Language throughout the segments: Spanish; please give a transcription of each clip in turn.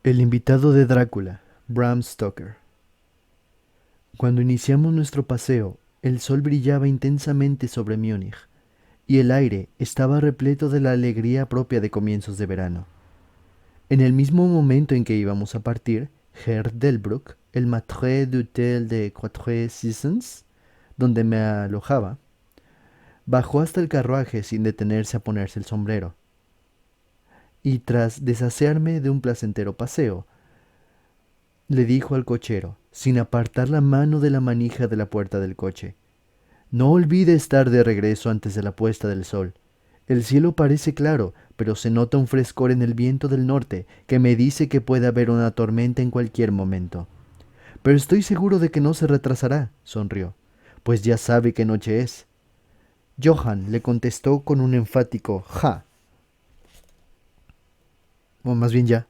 El invitado de Drácula, Bram Stoker. Cuando iniciamos nuestro paseo, el sol brillaba intensamente sobre Múnich, y el aire estaba repleto de la alegría propia de comienzos de verano. En el mismo momento en que íbamos a partir, Herr Delbruck, el maître d'hôtel de Quatre Seasons, donde me alojaba, bajó hasta el carruaje sin detenerse a ponerse el sombrero, y tras deshacerme de un placentero paseo, le dijo al cochero, sin apartar la mano de la manija de la puerta del coche: No olvide estar de regreso antes de la puesta del sol. El cielo parece claro, pero se nota un frescor en el viento del norte que me dice que puede haber una tormenta en cualquier momento. Pero estoy seguro de que no se retrasará, sonrió, pues ya sabe qué noche es. Johann le contestó con un enfático ja, o más bien ya.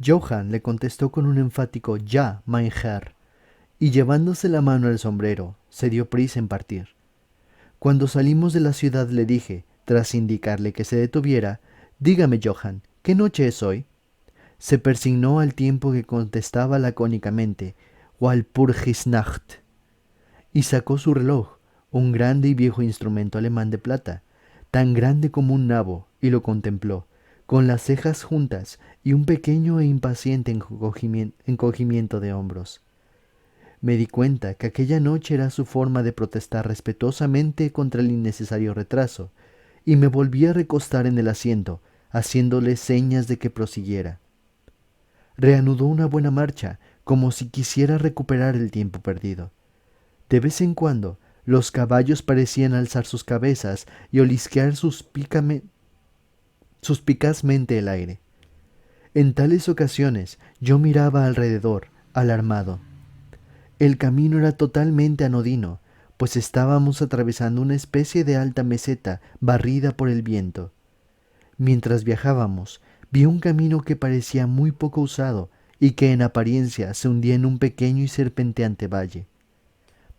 Johann le contestó con un enfático ya, mein Herr, y llevándose la mano al sombrero, se dio prisa en partir. Cuando salimos de la ciudad le dije, tras indicarle que se detuviera: Dígame, Johann, ¿qué noche es hoy? Se persignó al tiempo que contestaba lacónicamente: Walpurgisnacht, y sacó su reloj, un grande y viejo instrumento alemán de plata, tan grande como un nabo, y lo contempló, con las cejas juntas y un pequeño e impaciente encogimiento de hombros. Me di cuenta que aquella noche era su forma de protestar respetuosamente contra el innecesario retraso, y me volví a recostar en el asiento, haciéndole señas de que prosiguiera. Reanudó una buena marcha, como si quisiera recuperar el tiempo perdido. De vez en cuando, los caballos parecían alzar sus cabezas y olisquear suspicazmente el aire. En tales ocasiones yo miraba alrededor, alarmado. El camino era totalmente anodino, pues estábamos atravesando una especie de alta meseta barrida por el viento. Mientras viajábamos, vi un camino que parecía muy poco usado y que en apariencia se hundía en un pequeño y serpenteante valle.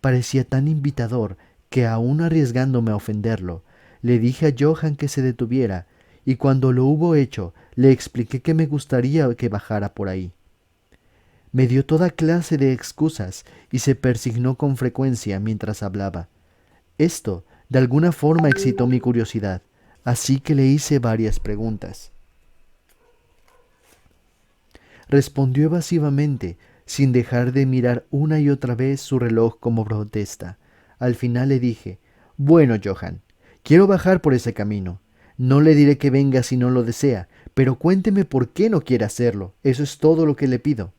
Parecía tan invitador que, aun arriesgándome a ofenderlo, le dije a Johann que se detuviera, y cuando lo hubo hecho, le expliqué que me gustaría que bajara por ahí. Me dio toda clase de excusas y se persignó con frecuencia mientras hablaba. Esto, de alguna forma, excitó mi curiosidad, así que le hice varias preguntas. Respondió evasivamente, sin dejar de mirar una y otra vez su reloj como protesta. Al final le dije: Bueno, Johann, quiero bajar por ese camino. No le diré que venga si no lo desea, pero cuénteme por qué no quiere hacerlo. Eso es todo lo que le pido.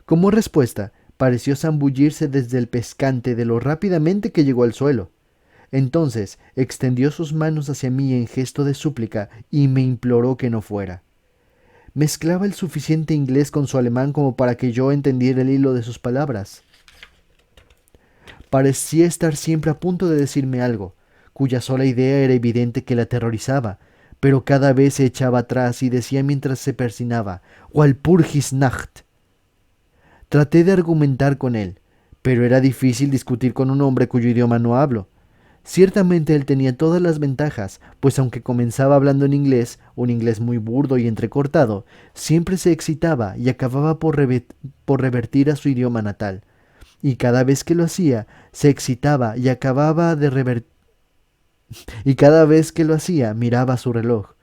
Como respuesta, pareció zambullirse desde el pescante de lo rápidamente que llegó al suelo. Entonces extendió sus manos hacia mí en gesto de súplica y me imploró que no fuera. Mezclaba el suficiente inglés con su alemán como para que yo entendiera el hilo de sus palabras. Parecía estar siempre a punto de decirme algo, cuya sola idea era evidente que la aterrorizaba, pero cada vez se echaba atrás y decía mientras se persignaba: Walpurgisnacht. Traté de argumentar con él, pero era difícil discutir con un hombre cuyo idioma no hablo. Ciertamente él tenía todas las ventajas, pues aunque comenzaba hablando en inglés, un inglés muy burdo y entrecortado, siempre se excitaba y acababa por revertir a su idioma natal. Y cada vez que lo hacía, se excitaba y acababa de revertir. Y cada vez que lo hacía, miraba su reloj.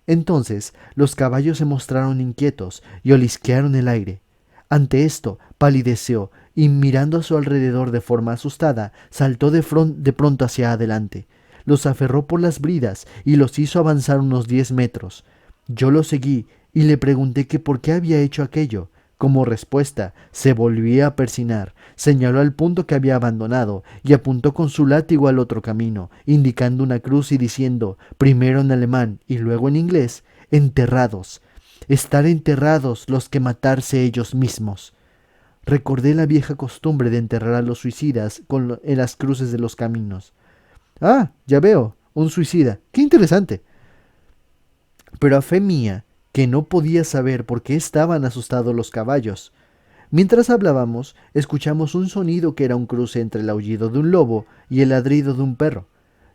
Entonces los caballos se mostraron inquietos y olisquearon el aire. Ante esto, palideció y, mirando a su alrededor de forma asustada, saltó de pronto hacia adelante. Los aferró por las bridas y los hizo avanzar unos 10 metros. Yo lo seguí y le pregunté que por qué había hecho aquello. Como respuesta, se volvía a persignar, señaló al punto que había abandonado y apuntó con su látigo al otro camino, indicando una cruz y diciendo, primero en alemán y luego en inglés: enterrados. Estar enterrados los que matarse ellos mismos. Recordé la vieja costumbre de enterrar a los suicidas en las cruces de los caminos. Ah, ya veo, un suicida. ¡Qué interesante! Pero a fe mía, que no podía saber por qué estaban asustados los caballos. Mientras hablábamos, escuchamos un sonido que era un cruce entre el aullido de un lobo y el ladrido de un perro.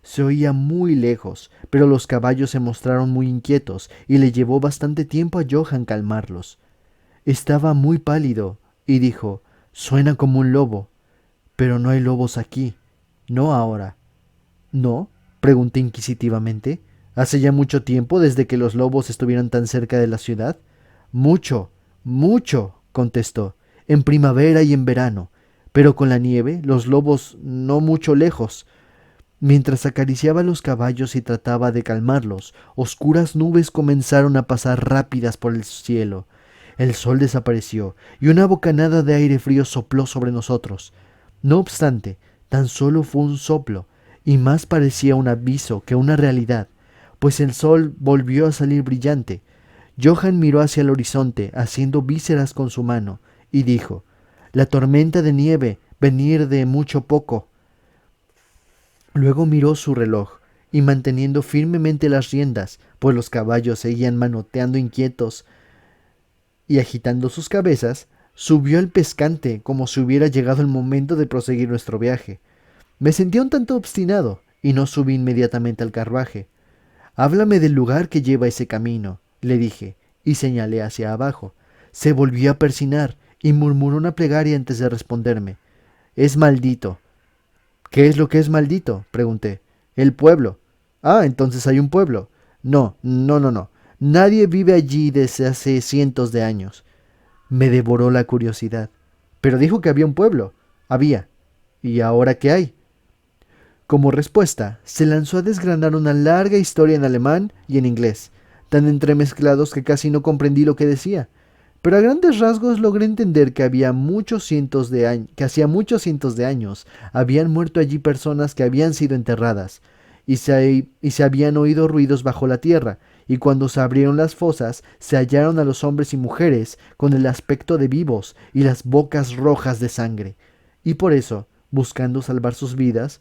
Se oía muy lejos, pero los caballos se mostraron muy inquietos y le llevó bastante tiempo a Johann calmarlos. Estaba muy pálido y dijo: «Suena como un lobo, pero no hay lobos aquí, no ahora». «¿No?», pregunté inquisitivamente. «¿Hace ya mucho tiempo desde que los lobos estuvieran tan cerca de la ciudad?» «Mucho, mucho», contestó. «En primavera y en verano, pero con la nieve los lobos no mucho lejos». Mientras acariciaba los caballos y trataba de calmarlos, oscuras nubes comenzaron a pasar rápidas por el cielo. El sol desapareció y una bocanada de aire frío sopló sobre nosotros. No obstante, tan solo fue un soplo, y más parecía un aviso que una realidad, pues el sol volvió a salir brillante. Johann miró hacia el horizonte, haciendo vísceras con su mano, y dijo: «La tormenta de nieve venir de mucho poco». Luego miró su reloj, y manteniendo firmemente las riendas, pues los caballos seguían manoteando inquietos y agitando sus cabezas, subió al pescante como si hubiera llegado el momento de proseguir nuestro viaje. Me sentía un tanto obstinado, y no subí inmediatamente al carruaje. «Háblame del lugar que lleva ese camino», le dije, y señalé hacia abajo. Se volvió a persignar y murmuró una plegaria antes de responderme. «Es maldito». «¿Qué es lo que es maldito?», pregunté. «El pueblo». «Ah, entonces hay un pueblo». «No, no, no, no. Nadie vive allí desde hace cientos de años». Me devoró la curiosidad. «Pero dijo que había un pueblo». «Había». «¿Y ahora qué hay?». Como respuesta, se lanzó a desgranar una larga historia en alemán y en inglés, tan entremezclados que casi no comprendí lo que decía. Pero a grandes rasgos logré entender que que hacía muchos cientos de años habían muerto allí personas que habían sido enterradas, y se habían oído ruidos bajo la tierra, y cuando se abrieron las fosas se hallaron a los hombres y mujeres con el aspecto de vivos y las bocas rojas de sangre. Y por eso, buscando salvar sus vidas,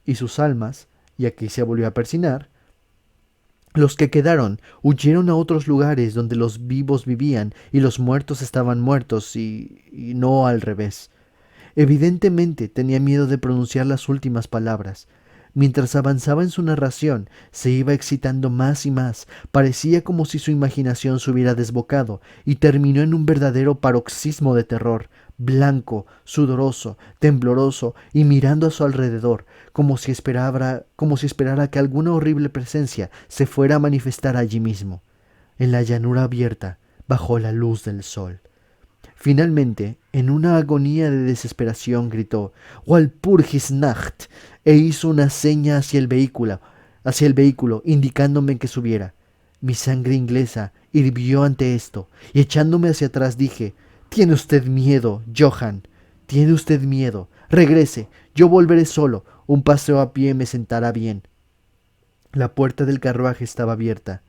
y sus almas, y aquí se volvió a persinar, los que quedaron huyeron a otros lugares donde los vivos vivían y los muertos estaban muertos, y no al revés. Evidentemente tenía miedo de pronunciar las últimas palabras. Mientras avanzaba en su narración, se iba excitando más y más. Parecía como si su imaginación se hubiera desbocado, y terminó en un verdadero paroxismo de terror, blanco, sudoroso, tembloroso, y mirando a su alrededor, como si esperara que alguna horrible presencia se fuera a manifestar allí mismo, en la llanura abierta, bajo la luz del sol. Finalmente, en una agonía de desesperación, gritó «Walpurgisnacht», e hizo una seña hacia el vehículo, indicándome que subiera. Mi sangre inglesa hirvió ante esto, y echándome hacia atrás dije: «Tiene usted miedo, Johann, tiene usted miedo. Regrese, yo volveré solo. Un paseo a pie me sentará bien». La puerta del carruaje estaba abierta.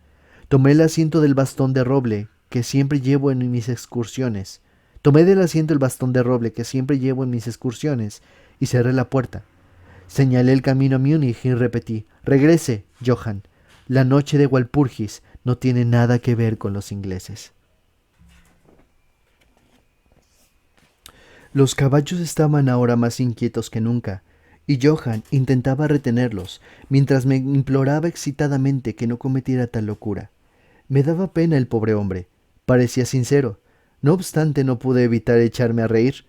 Tomé el asiento del bastón de roble que siempre llevo en mis excursiones. Tomé del asiento el bastón de roble que siempre llevo en mis excursiones y cerré la puerta. Señalé el camino a Múnich y repetí: «Regrese, Johann. La noche de Walpurgis no tiene nada que ver con los ingleses». Los caballos estaban ahora más inquietos que nunca, y Johann intentaba retenerlos, mientras me imploraba excitadamente que no cometiera tal locura. Me daba pena el pobre hombre. Parecía sincero. No obstante, no pude evitar echarme a reír.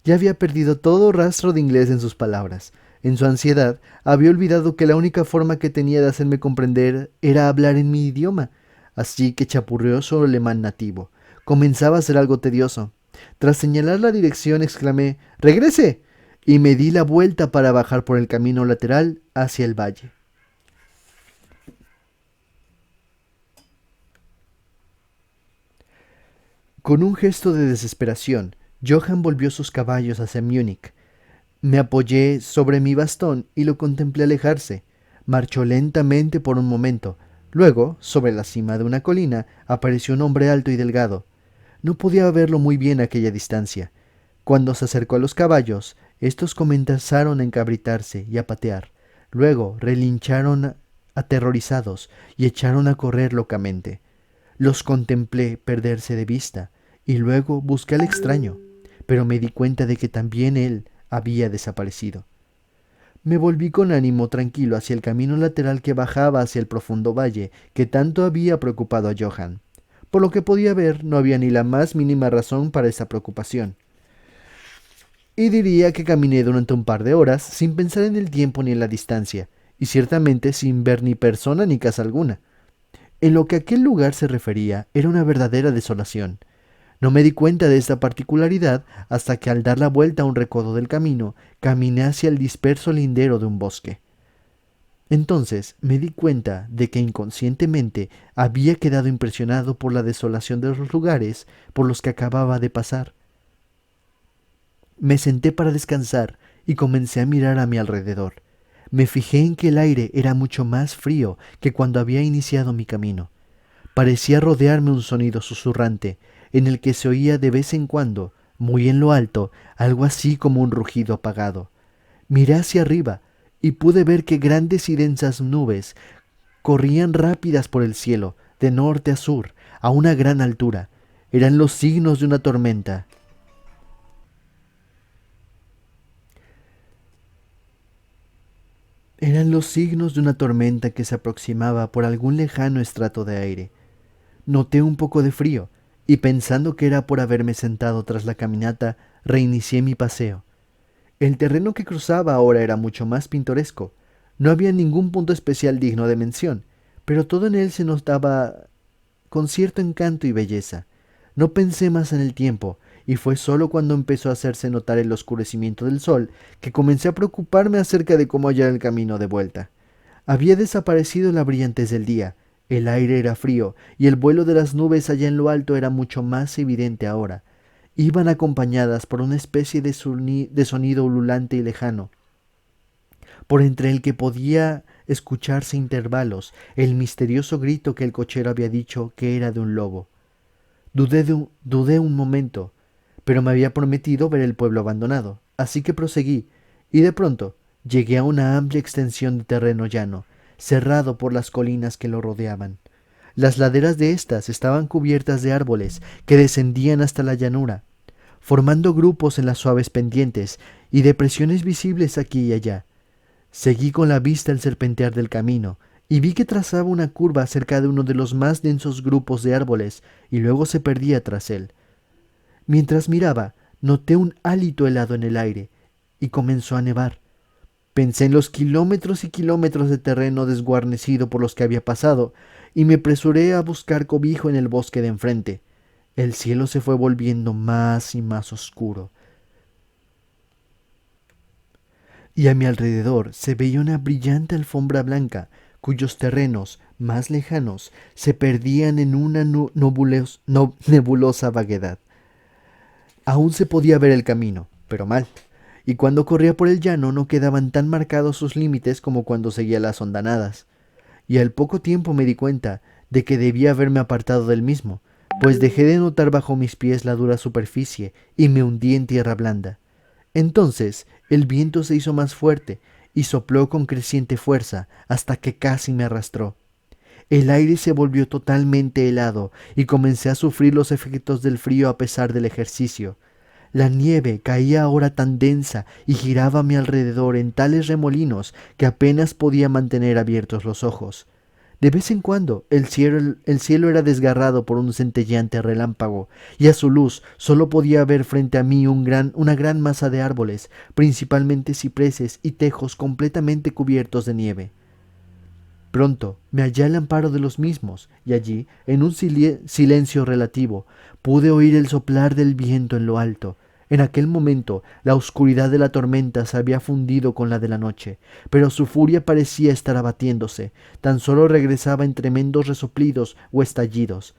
Ya había perdido todo rastro de inglés en sus palabras. En su ansiedad, había olvidado que la única forma que tenía de hacerme comprender era hablar en mi idioma, así que chapurreó su alemán nativo. Comenzaba a ser algo tedioso. Tras señalar la dirección, exclamé: «¡Regrese!», y me di la vuelta para bajar por el camino lateral hacia el valle. Con un gesto de desesperación, Johann volvió sus caballos hacia Múnich. Me apoyé sobre mi bastón y lo contemplé alejarse. Marchó lentamente por un momento. Luego, sobre la cima de una colina, apareció un hombre alto y delgado. No podía verlo muy bien a aquella distancia. Cuando se acercó a los caballos, estos comenzaron a encabritarse y a patear. Luego relincharon aterrorizados y echaron a correr locamente. Los contemplé perderse de vista, y luego busqué al extraño, pero me di cuenta de que también él había desaparecido. Me volví con ánimo tranquilo hacia el camino lateral que bajaba hacia el profundo valle que tanto había preocupado a Johann. Por lo que podía ver, no había ni la más mínima razón para esa preocupación. Y diría que caminé durante un par de horas sin pensar en el tiempo ni en la distancia, y ciertamente sin ver ni persona ni casa alguna. En lo que aquel lugar se refería, era una verdadera desolación. No me di cuenta de esta particularidad hasta que al dar la vuelta a un recodo del camino, caminé hacia el disperso lindero de un bosque. Entonces me di cuenta de que inconscientemente había quedado impresionado por la desolación de los lugares por los que acababa de pasar. Me senté para descansar y comencé a mirar a mi alrededor. Me fijé en que el aire era mucho más frío que cuando había iniciado mi camino. Parecía rodearme un sonido susurrante, en el que se oía de vez en cuando, muy en lo alto, algo así como un rugido apagado. Miré hacia arriba y pude ver que grandes y densas nubes corrían rápidas por el cielo, de norte a sur, a una gran altura. Eran los signos de una tormenta. Eran los signos de una tormenta que se aproximaba por algún lejano estrato de aire. Noté un poco de frío, y pensando que era por haberme sentado tras la caminata, reinicié mi paseo. El terreno que cruzaba ahora era mucho más pintoresco. No había ningún punto especial digno de mención, pero todo en él se notaba con cierto encanto y belleza. No pensé más en el tiempo, y fue solo cuando empezó a hacerse notar el oscurecimiento del sol que comencé a preocuparme acerca de cómo hallar el camino de vuelta. Había desaparecido la brillantez del día, el aire era frío, y el vuelo de las nubes allá en lo alto era mucho más evidente ahora. Iban acompañadas por una especie de sonido ululante y lejano, por entre el que podía escucharse intervalos el misterioso grito que el cochero había dicho que era de un lobo. Dudé un momento, pero me había prometido ver el pueblo abandonado, así que proseguí, y de pronto llegué a una amplia extensión de terreno llano, cerrado por las colinas que lo rodeaban. Las laderas de éstas estaban cubiertas de árboles que descendían hasta la llanura, formando grupos en las suaves pendientes y depresiones visibles aquí y allá. Seguí con la vista el serpentear del camino, y vi que trazaba una curva cerca de uno de los más densos grupos de árboles y luego se perdía tras él. Mientras miraba, noté un hálito helado en el aire, y comenzó a nevar. Pensé en los kilómetros y kilómetros de terreno desguarnecido por los que había pasado, y me apresuré a buscar cobijo en el bosque de enfrente. El cielo se fue volviendo más y más oscuro, y a mi alrededor se veía una brillante alfombra blanca, cuyos terrenos más lejanos se perdían en una nebulosa vaguedad. Aún se podía ver el camino, pero mal, y cuando corría por el llano no quedaban tan marcados sus límites como cuando seguía las hondanadas, y al poco tiempo me di cuenta de que debía haberme apartado del mismo, pues dejé de notar bajo mis pies la dura superficie y me hundí en tierra blanda. Entonces el viento se hizo más fuerte y sopló con creciente fuerza hasta que casi me arrastró. El aire se volvió totalmente helado y comencé a sufrir los efectos del frío a pesar del ejercicio. La nieve caía ahora tan densa y giraba a mi alrededor en tales remolinos que apenas podía mantener abiertos los ojos. De vez en cuando el cielo era desgarrado por un centelleante relámpago, y a su luz solo podía ver frente a mí una gran masa de árboles, principalmente cipreses y tejos completamente cubiertos de nieve. Pronto me hallé al amparo de los mismos, y allí, en un silencio relativo, pude oír el soplar del viento en lo alto. En aquel momento la oscuridad de la tormenta se había fundido con la de la noche, pero su furia parecía estar abatiéndose, tan solo regresaba en tremendos resoplidos o estallidos.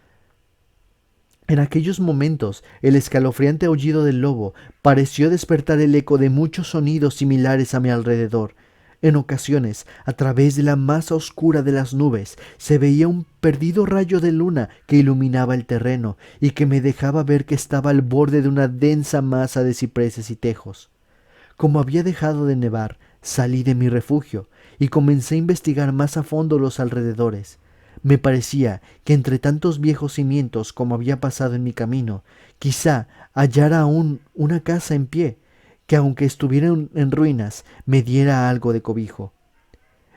En aquellos momentos el escalofriante aullido del lobo pareció despertar el eco de muchos sonidos similares a mi alrededor. En ocasiones, a través de la masa oscura de las nubes, se veía un perdido rayo de luna que iluminaba el terreno y que me dejaba ver que estaba al borde de una densa masa de cipreses y tejos. Como había dejado de nevar, salí de mi refugio y comencé a investigar más a fondo los alrededores. Me parecía que entre tantos viejos cimientos como había pasado en mi camino, quizá hallara aún una casa en pie, que aunque estuviera en ruinas, me diera algo de cobijo.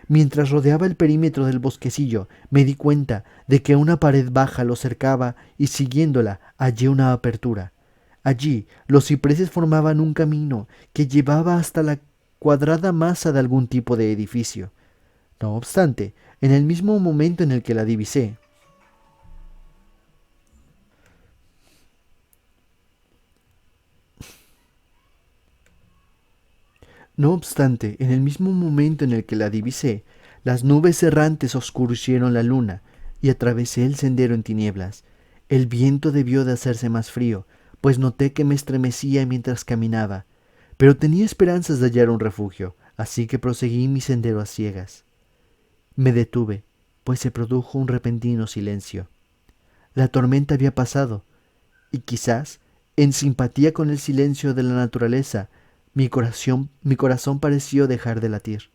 Mientras rodeaba el perímetro del bosquecillo, me di cuenta de que una pared baja lo cercaba y siguiéndola hallé una apertura. Allí los cipreses formaban un camino que llevaba hasta la cuadrada masa de algún tipo de edificio. No obstante, en el mismo momento en el que la divisé, las nubes errantes oscurecieron la luna y atravesé el sendero en tinieblas. El viento debió de hacerse más frío, pues noté que me estremecía mientras caminaba, pero tenía esperanzas de hallar un refugio, así que proseguí mi sendero a ciegas. Me detuve, pues se produjo un repentino silencio. La tormenta había pasado, y quizás, en simpatía con el silencio de la naturaleza, mi corazón pareció dejar de latir.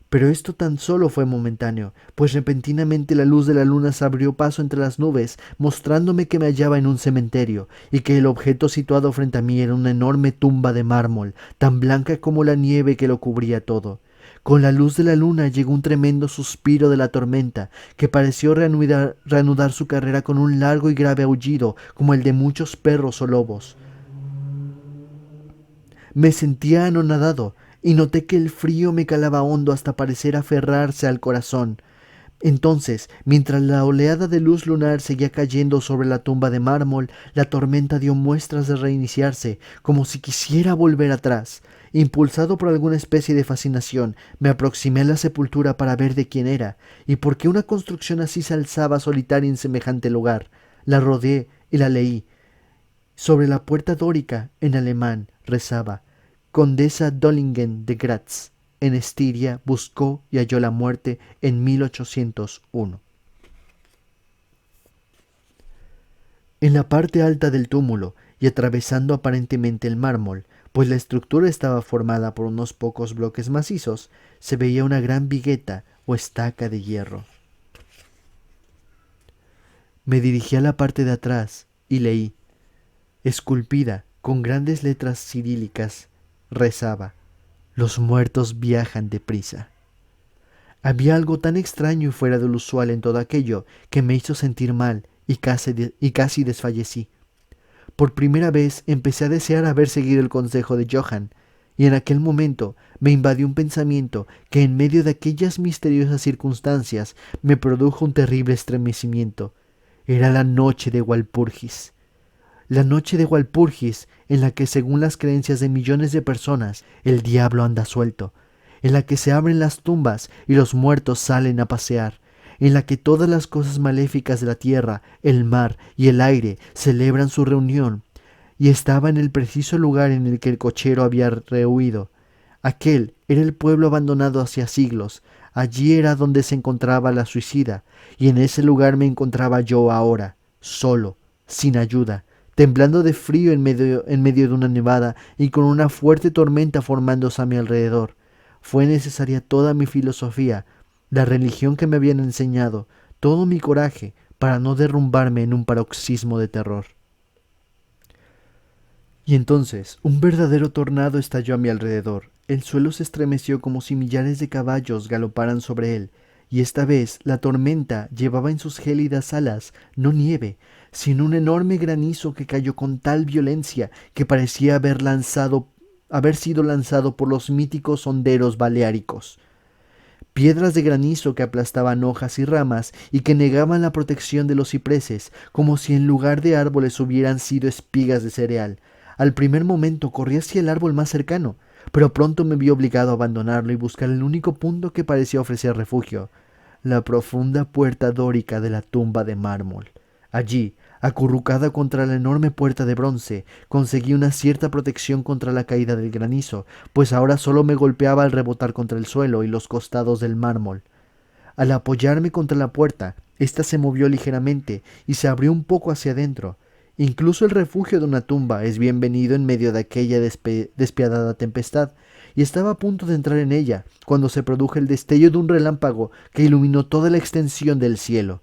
Pero esto tan solo fue momentáneo, pues repentinamente la luz de la luna se abrió paso entre las nubes, mostrándome que me hallaba en un cementerio, y que el objeto situado frente a mí era una enorme tumba de mármol, tan blanca como la nieve que lo cubría todo. Con la luz de la luna llegó un tremendo suspiro de la tormenta, que pareció reanudar su carrera con un largo y grave aullido, como el de muchos perros o lobos. Me sentía anonadado y noté que el frío me calaba hondo hasta parecer aferrarse al corazón. Entonces, mientras la oleada de luz lunar seguía cayendo sobre la tumba de mármol, la tormenta dio muestras de reiniciarse, como si quisiera volver atrás. Impulsado por alguna especie de fascinación, me aproximé a la sepultura para ver de quién era, y por qué una construcción así se alzaba solitaria en semejante lugar. La rodeé y la leí. Sobre la puerta dórica, en alemán, rezaba: Condesa Dollingen de Graz, en Estiria, buscó y halló la muerte en 1801. En la parte alta del túmulo, y atravesando aparentemente el mármol, pues la estructura estaba formada por unos pocos bloques macizos, se veía una gran vigueta o estaca de hierro. Me dirigí a la parte de atrás y leí. Esculpida con grandes letras cirílicas, rezaba: Los muertos viajan deprisa. Había algo tan extraño y fuera de lo usual en todo aquello que me hizo sentir mal y casi desfallecí. Por primera vez empecé a desear haber seguido el consejo de Johann, y en aquel momento me invadió un pensamiento que en medio de aquellas misteriosas circunstancias me produjo un terrible estremecimiento. Era la noche de Walpurgis. La noche de Walpurgis, en la que, según las creencias de millones de personas, el diablo anda suelto, en la que se abren las tumbas y los muertos salen a pasear, en la que todas las cosas maléficas de la tierra, el mar y el aire celebran su reunión, y estaba en el preciso lugar en el que el cochero había rehuido. Aquel era el pueblo abandonado hacía siglos, allí era donde se encontraba la suicida, y en ese lugar me encontraba yo ahora, solo, sin ayuda, temblando de frío en medio de una nevada y con una fuerte tormenta formándose a mi alrededor. Fue necesaria toda mi filosofía, la religión que me habían enseñado, todo mi coraje, para no derrumbarme en un paroxismo de terror. Y entonces un verdadero tornado estalló a mi alrededor. El suelo se estremeció como si millares de caballos galoparan sobre él, y esta vez la tormenta llevaba en sus gélidas alas no nieve, sino un enorme granizo que cayó con tal violencia que parecía haber sido lanzado por los míticos honderos baleáricos. Piedras de granizo que aplastaban hojas y ramas y que negaban la protección de los cipreses, como si en lugar de árboles hubieran sido espigas de cereal. Al primer momento corrí hacia el árbol más cercano, pero pronto me vi obligado a abandonarlo y buscar el único punto que parecía ofrecer refugio: la profunda puerta dórica de la tumba de mármol. Allí, acurrucada contra la enorme puerta de bronce, conseguí una cierta protección contra la caída del granizo, pues ahora solo me golpeaba al rebotar contra el suelo y los costados del mármol. Al apoyarme contra la puerta, ésta se movió ligeramente y se abrió un poco hacia adentro. Incluso el refugio de una tumba es bienvenido en medio de aquella despiadada tempestad, y estaba a punto de entrar en ella cuando se produjo el destello de un relámpago que iluminó toda la extensión del cielo.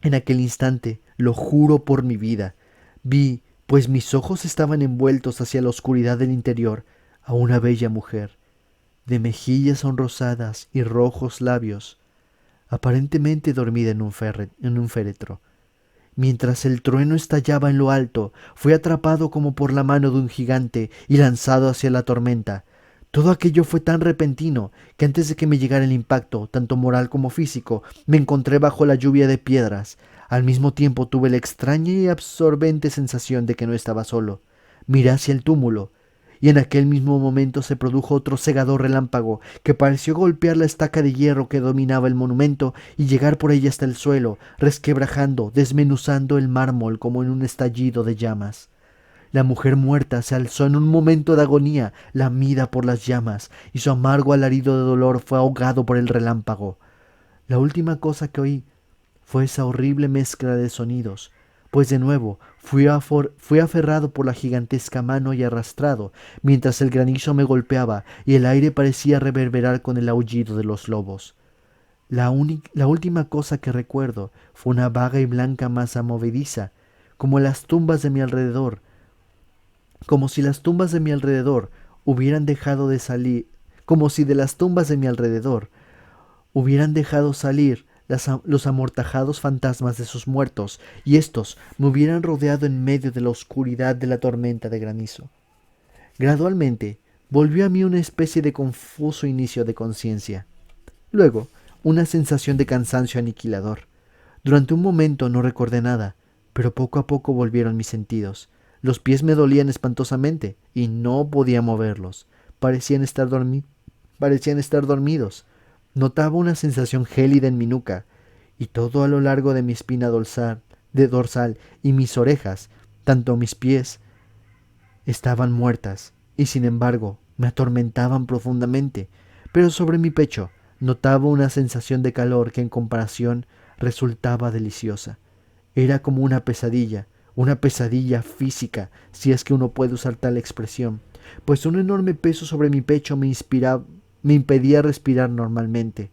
En aquel instante, lo juro por mi vida, vi pues mis ojos estaban envueltos hacia la oscuridad del interior a una bella mujer, de mejillas sonrosadas y rojos labios, aparentemente dormida en un féretro. Mientras el trueno estallaba en lo alto, fui atrapado como por la mano de un gigante y lanzado hacia la tormenta. Todo aquello fue tan repentino que antes de que me llegara el impacto, tanto moral como físico, me encontré bajo la lluvia de piedras. Al mismo tiempo tuve la extraña y absorbente sensación de que no estaba solo. Miré hacia el túmulo, y en aquel mismo momento se produjo otro cegador relámpago que pareció golpear la estaca de hierro que dominaba el monumento y llegar por ella hasta el suelo, resquebrajando, desmenuzando el mármol como en un estallido de llamas. La mujer muerta se alzó en un momento de agonía, lamida por las llamas, y su amargo alarido de dolor fue ahogado por el relámpago. La última cosa que oí fue esa horrible mezcla de sonidos, pues de nuevo fui aferrado por la gigantesca mano y arrastrado, mientras el granizo me golpeaba y el aire parecía reverberar con el aullido de los lobos. La última cosa que recuerdo fue una vaga y blanca masa movediza, como las tumbas de mi alrededor, como si las tumbas de mi alrededor hubieran dejado de salir, como si de las tumbas de mi alrededor hubieran dejado salir los amortajados fantasmas de sus muertos, y éstos me hubieran rodeado en medio de la oscuridad de la tormenta de granizo. Gradualmente volvió a mí una especie de confuso inicio de conciencia. Luego, una sensación de cansancio aniquilador. Durante un momento no recordé nada, pero poco a poco volvieron mis sentidos. Los pies me dolían espantosamente y no podía moverlos. Parecían estar dormidos. Notaba una sensación gélida en mi nuca, y todo a lo largo de mi espina dorsal y mis orejas, tanto mis pies, estaban muertas, y sin embargo me atormentaban profundamente. Pero sobre mi pecho notaba una sensación de calor que en comparación resultaba deliciosa. Era como una pesadilla física, si es que uno puede usar tal expresión, pues un enorme peso sobre mi pecho me impedía respirar normalmente.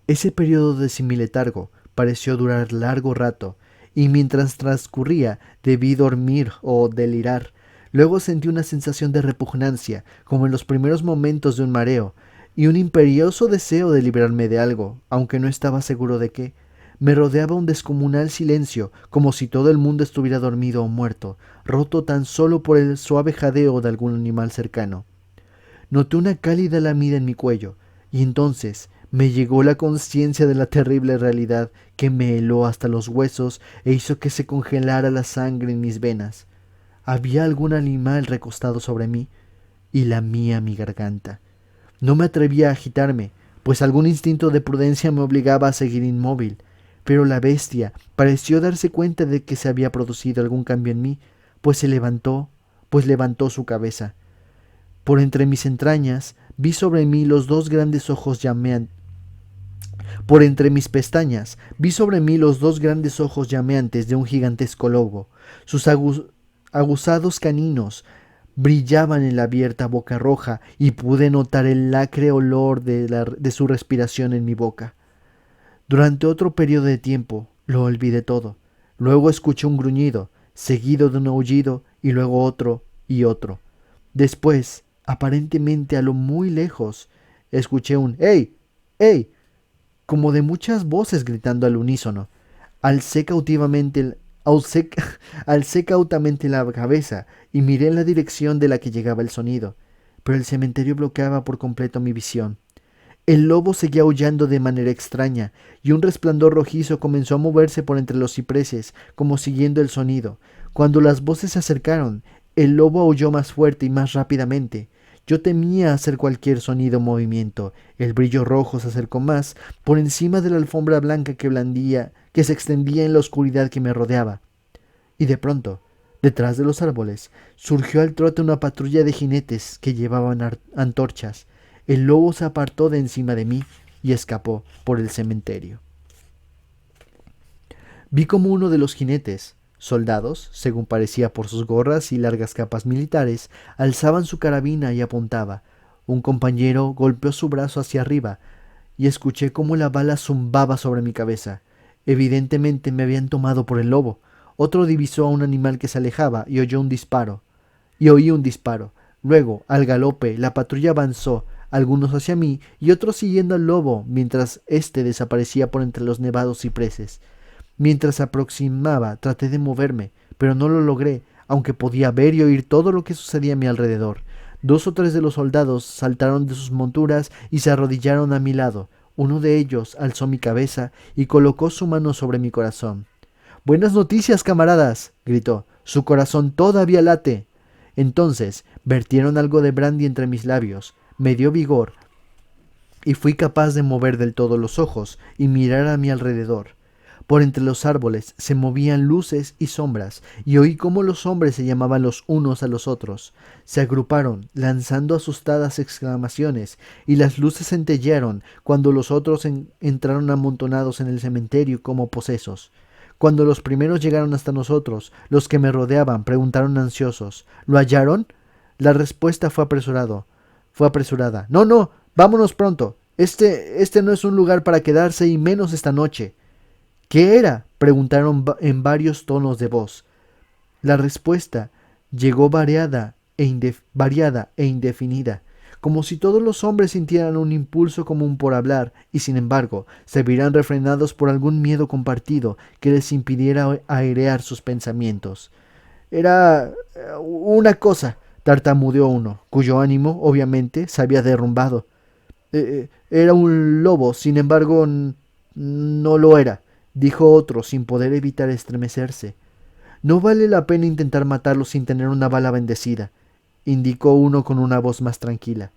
Ese periodo de semiletargo pareció durar largo rato, y mientras transcurría debí dormir o delirar. Luego sentí una sensación de repugnancia, como en los primeros momentos de un mareo, y un imperioso deseo de librarme de algo, aunque no estaba seguro de qué. Me rodeaba un descomunal silencio, como si todo el mundo estuviera dormido o muerto, roto tan solo por el suave jadeo de algún animal cercano. Noté una cálida lamida en mi cuello, y entonces me llegó la conciencia de la terrible realidad que me heló hasta los huesos e hizo que se congelara la sangre en mis venas. Había algún animal recostado sobre mí y lamía mi garganta. No me atrevía a agitarme, pues algún instinto de prudencia me obligaba a seguir inmóvil, pero la bestia pareció darse cuenta de que se había producido algún cambio en mí, pues levantó su cabeza. Por entre mis entrañas vi sobre mí los dos grandes ojos Por entre mis pestañas vi sobre mí los dos grandes ojos llameantes de un gigantesco lobo. Sus aguzados caninos brillaban en la abierta boca roja y pude notar el acre olor de su respiración en mi boca. Durante otro periodo de tiempo lo olvidé todo. Luego escuché un gruñido, seguido de un aullido y luego otro y otro. Después, aparentemente a lo muy lejos, escuché un ¡Ey! ¡Ey! Como de muchas voces gritando al unísono. Alcé cautivamente, alcé, alcé cautamente la cabeza y miré en la dirección de la que llegaba el sonido, pero el cementerio bloqueaba por completo mi visión. El lobo seguía aullando de manera extraña, y un resplandor rojizo comenzó a moverse por entre los cipreses, como siguiendo el sonido. Cuando las voces se acercaron, el lobo aulló más fuerte y más rápidamente. Yo temía hacer cualquier sonido o movimiento. El brillo rojo se acercó más, por encima de la alfombra blanca que se extendía en la oscuridad que me rodeaba. Y de pronto, detrás de los árboles, surgió al trote una patrulla de jinetes que llevaban antorchas. El lobo se apartó de encima de mí y escapó por el cementerio. Vi como uno de los jinetes, soldados, según parecía por sus gorras y largas capas militares, alzaban su carabina y apuntaba. Un compañero golpeó su brazo hacia arriba y escuché cómo la bala zumbaba sobre mi cabeza. Evidentemente me habían tomado por el lobo. Otro divisó a un animal que se alejaba y oyó un disparo. Y oí un disparo. Luego, al galope, la patrulla avanzó, algunos hacia mí y otros siguiendo al lobo, mientras éste desaparecía por entre los nevados cipreses. Mientras se aproximaba, traté de moverme, pero no lo logré, aunque podía ver y oír todo lo que sucedía a mi alrededor. 2 o 3 de los soldados saltaron de sus monturas y se arrodillaron a mi lado. Uno de ellos alzó mi cabeza y colocó su mano sobre mi corazón. «Buenas noticias, camaradas», gritó. «Su corazón todavía late». Entonces vertieron algo de brandy entre mis labios. Me dio vigor y fui capaz de mover del todo los ojos y mirar a mi alrededor. Por entre los árboles se movían luces y sombras, y oí cómo los hombres se llamaban los unos a los otros. Se agruparon, lanzando asustadas exclamaciones, y las luces centellearon cuando los otros entraron amontonados en el cementerio como posesos. Cuando los primeros llegaron hasta nosotros, los que me rodeaban preguntaron ansiosos: «¿Lo hallaron?». La respuesta fue apresurada: «No, no, vámonos pronto. Este no es un lugar para quedarse, y menos esta noche». «¿Qué era?», preguntaron en varios tonos de voz. La respuesta llegó variada e indefinida, como si todos los hombres sintieran un impulso común por hablar y sin embargo se vieran refrenados por algún miedo compartido que les impidiera airear sus pensamientos. «Era una cosa», tartamudeó uno, cuyo ánimo, obviamente, se había derrumbado. «Era un lobo, sin embargo, no lo era», dijo otro sin poder evitar estremecerse. «No vale la pena intentar matarlo sin tener una bala bendecida», indicó uno con una voz más tranquila.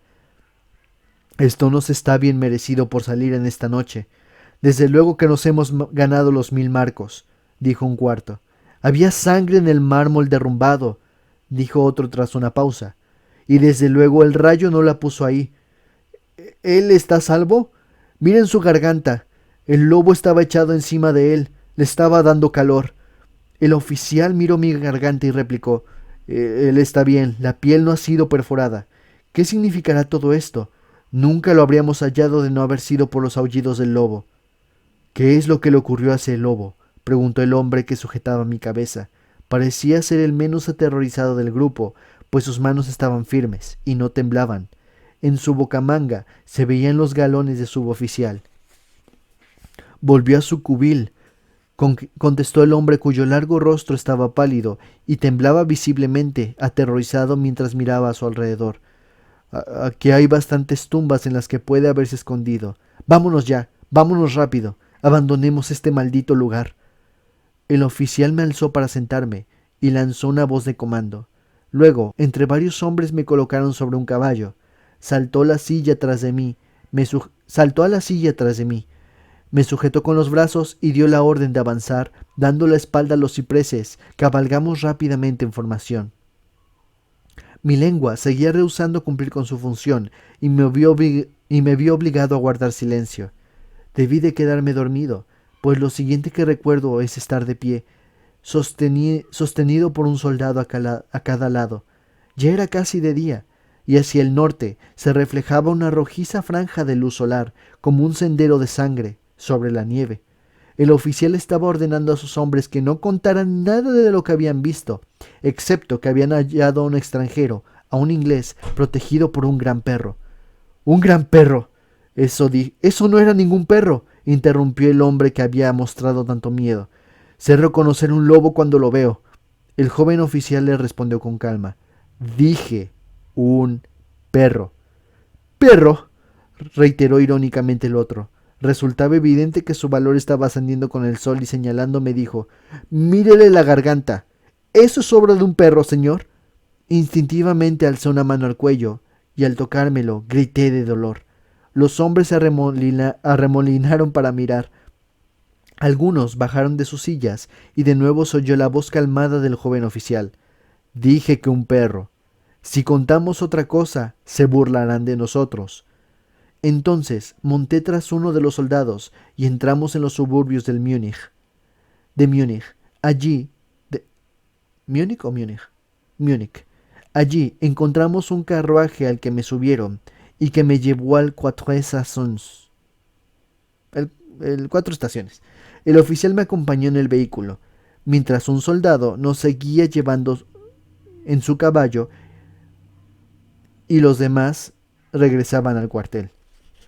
«Esto nos está bien merecido por salir en esta noche. Desde luego que nos hemos ganado los 1000 marcos», dijo un cuarto. «Había sangre en el mármol derrumbado», dijo otro tras una pausa. «Y desde luego el rayo no la puso ahí. ¿Él está a salvo? Miren su garganta. El lobo estaba echado encima de él. Le estaba dando calor». El oficial miró mi garganta y replicó: Él está bien, la piel no ha sido perforada. ¿Qué significará todo esto? Nunca lo habríamos hallado de no haber sido por los aullidos del lobo». «¿Qué es lo que le ocurrió a ese lobo?», preguntó el hombre que sujetaba mi cabeza. Parecía ser el menos aterrorizado del grupo, pues sus manos estaban firmes y no temblaban. En su bocamanga se veían los galones de suboficial. «Volvió a su cubil», contestó el hombre, cuyo largo rostro estaba pálido y temblaba visiblemente, aterrorizado mientras miraba a su alrededor. «Aquí hay bastantes tumbas en las que puede haberse escondido. Vámonos ya, vámonos rápido, abandonemos este maldito lugar». El oficial me alzó para sentarme y lanzó una voz de comando. Luego, entre varios hombres me colocaron sobre un caballo. Saltó a la silla tras de mí, me sujetó con los brazos y dio la orden de avanzar, dando la espalda a los cipreses. Cabalgamos rápidamente en formación. Mi lengua seguía rehusando cumplir con su función y me vio obligado a guardar silencio. Debí de quedarme dormido, pues lo siguiente que recuerdo es estar de pie, sostenido por un soldado a cada lado. Ya era casi de día, y hacia el norte se reflejaba una rojiza franja de luz solar, como un sendero de sangre sobre la nieve. El oficial estaba ordenando a sus hombres que no contaran nada de lo que habían visto, excepto que habían hallado a un extranjero, a un inglés, protegido por un gran perro. «¡Un gran perro!». «Eso no era ningún perro», interrumpió el hombre que había mostrado tanto miedo. «Sé reconocer un lobo cuando lo veo». El joven oficial le respondió con calma: «Dije un perro». «¿Perro?», reiteró irónicamente el otro. Resultaba evidente que su valor estaba ascendiendo con el sol y señalándome dijo: «Mírele la garganta. ¿Eso es obra de un perro, señor?». Instintivamente alzé una mano al cuello y al tocármelo grité de dolor. Los hombres se arremolinaron para mirar. Algunos bajaron de sus sillas y de nuevo se oyó la voz calmada del joven oficial: «Dije que un perro. Si contamos otra cosa, se burlarán de nosotros». Entonces monté tras uno de los soldados y entramos en los suburbios de Múnich. Múnich. Allí encontramos un carruaje al que me subieron y que me llevó al Quatre Estations. El 4 estaciones. El oficial me acompañó en el vehículo. mientras un soldado nos seguía llevando en su caballo y los demás regresaban al cuartel.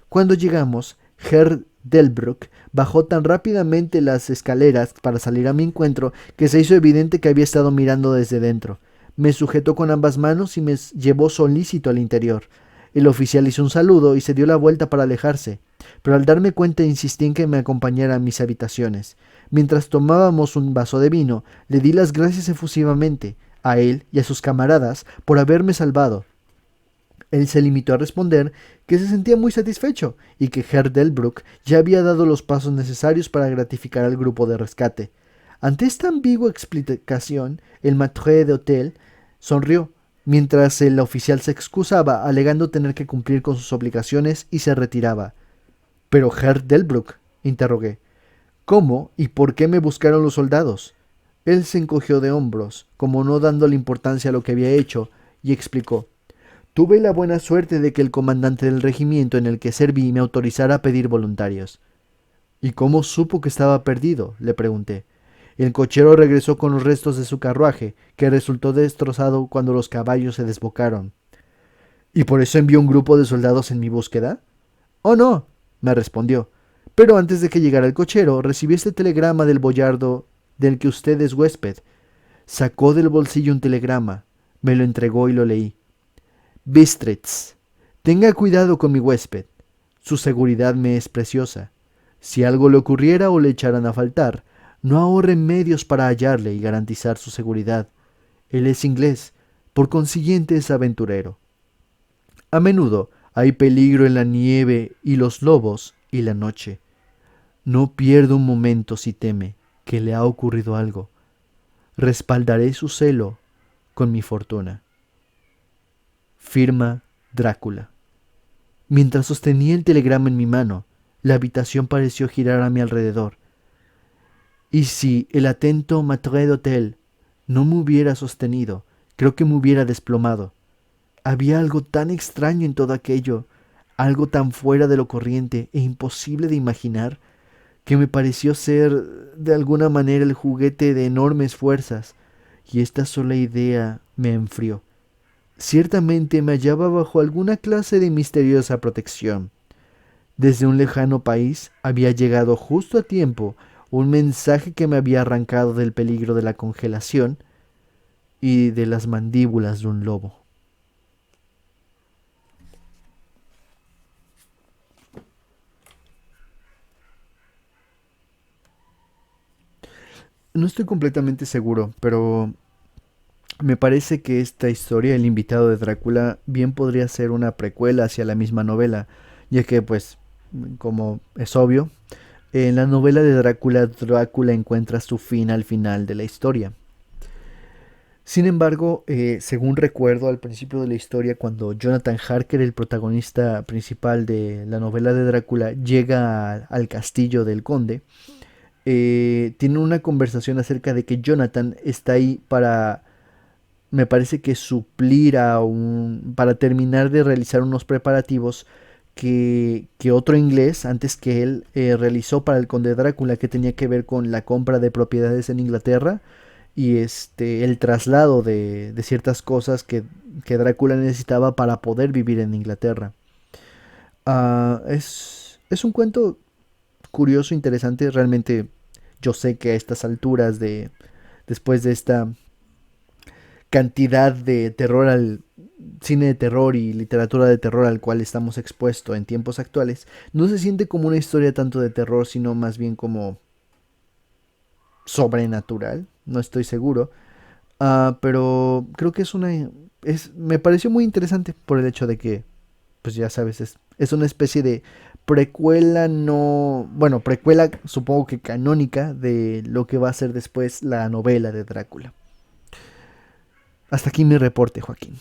Cuando llegamos, Herr Delbrück bajó tan rápidamente las escaleras para salir a mi encuentro que se hizo evidente que había estado mirando desde dentro. Me sujetó con ambas manos y me llevó solícito al interior. El oficial hizo un saludo y se dio la vuelta para alejarse, pero al darme cuenta insistí en que me acompañara a mis habitaciones. Mientras tomábamos un vaso de vino, le di las gracias efusivamente a él y a sus camaradas por haberme salvado. Él se limitó a responder que se sentía muy satisfecho y que Herr Delbrück ya había dado los pasos necesarios para gratificar al grupo de rescate. Ante esta ambigua explicación, el maître d'hôtel sonrió, mientras el oficial se excusaba, alegando tener que cumplir con sus obligaciones y se retiraba. «¿Pero Herr Delbrück?», interrogué. «¿Cómo y por qué me buscaron los soldados?». Él se encogió de hombros, como no dándole importancia a lo que había hecho, y explicó. «Tuve la buena suerte de que el comandante del regimiento en el que serví me autorizara a pedir voluntarios». «¿Y cómo supo que estaba perdido?», le pregunté. «El cochero regresó con los restos de su carruaje, que resultó destrozado cuando los caballos se desbocaron». «¿Y por eso envió un grupo de soldados en mi búsqueda?». «Oh, no», me respondió. «Pero antes de que llegara el cochero, recibí este telegrama del boyardo del que usted es huésped». Sacó del bolsillo un telegrama, me lo entregó y lo leí. «Bistritz, tenga cuidado con mi huésped. Su seguridad me es preciosa. Si algo le ocurriera o le echaran a faltar, no ahorre medios para hallarle y garantizar su seguridad. Él es inglés, por consiguiente es aventurero. A menudo hay peligro en la nieve y los lobos y la noche. No pierda un momento si teme que le ha ocurrido algo. Respaldaré su celo con mi fortuna. Firma Drácula». Mientras sostenía el telegrama en mi mano, la habitación pareció girar a mi alrededor. Y si el atento maître d'hôtel no me hubiera sostenido, creo que me hubiera desplomado. Había algo tan extraño en todo aquello, algo tan fuera de lo corriente e imposible de imaginar, que me pareció ser de alguna manera el juguete de enormes fuerzas, y esta sola idea me enfrió. Ciertamente me hallaba bajo alguna clase de misteriosa protección. Desde un lejano país había llegado justo a tiempo un mensaje que me había arrancado del peligro de la congelación y de las mandíbulas de un lobo. No estoy completamente seguro, pero me parece que esta historia, El invitado de Drácula, bien podría ser una precuela hacia la misma novela, ya que, pues, como es obvio, en la novela de Drácula, Drácula encuentra su fin al final de la historia. Sin embargo, según recuerdo al principio de la historia, cuando Jonathan Harker, el protagonista principal de la novela de Drácula, llega al castillo del conde, tiene una conversación acerca de que Jonathan está ahí para, me parece que suplir para terminar de realizar unos preparativos que otro inglés antes que él realizó para el conde Drácula, que tenía que ver con la compra de propiedades en Inglaterra y el traslado de ciertas cosas que Drácula necesitaba para poder vivir en Inglaterra. Es un cuento curioso, interesante. Realmente yo sé que a estas alturas después de esta cantidad de terror cine de terror y literatura de terror al cual estamos expuestos en tiempos actuales, no se siente como una historia tanto de terror, sino más bien como sobrenatural. No estoy seguro. Pero creo que me pareció muy interesante por el hecho de que, pues ya sabes, es una especie de precuela, no, bueno, precuela supongo que canónica de lo que va a ser después la novela de Drácula. Hasta aquí mi reporte, Joaquín.